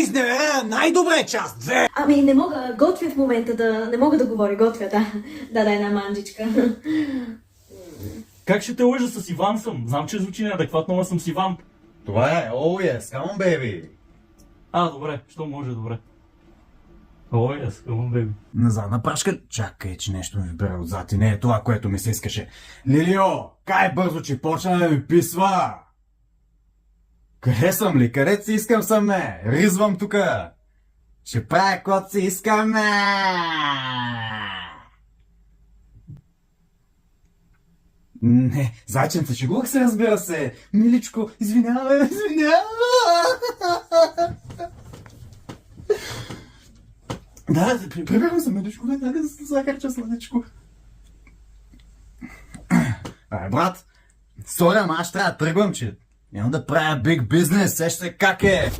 изневеря най-добре час, две! Ами не мога, готвя в момента не мога да говоря, готвя, да. Да, една манджичка. Как ще те лъжа, с Иван съм? Знам, че звучи неадекватно, но съм с Иван. Това е, oh yes, come on baby! Добре, що може, добре. Yes, come on, baby. На задна прашка, чакай, че нещо ми вбира отзад и не е това, което ми се искаше. Лилио, кай бързо, че почна да ми писва! Къде съм ли? Къде си искам съм, ме? Ризвам тука! Ще правя код си искам, ме! Не, зайченце, шегувах се, разбира се. Миличко, извинявай. Да, прибирам се, миличко, веднага да захарча сладичко. Брат, сори, ама аз трябва да тръгвам, че имам да правя биг бизнес, сеща как е.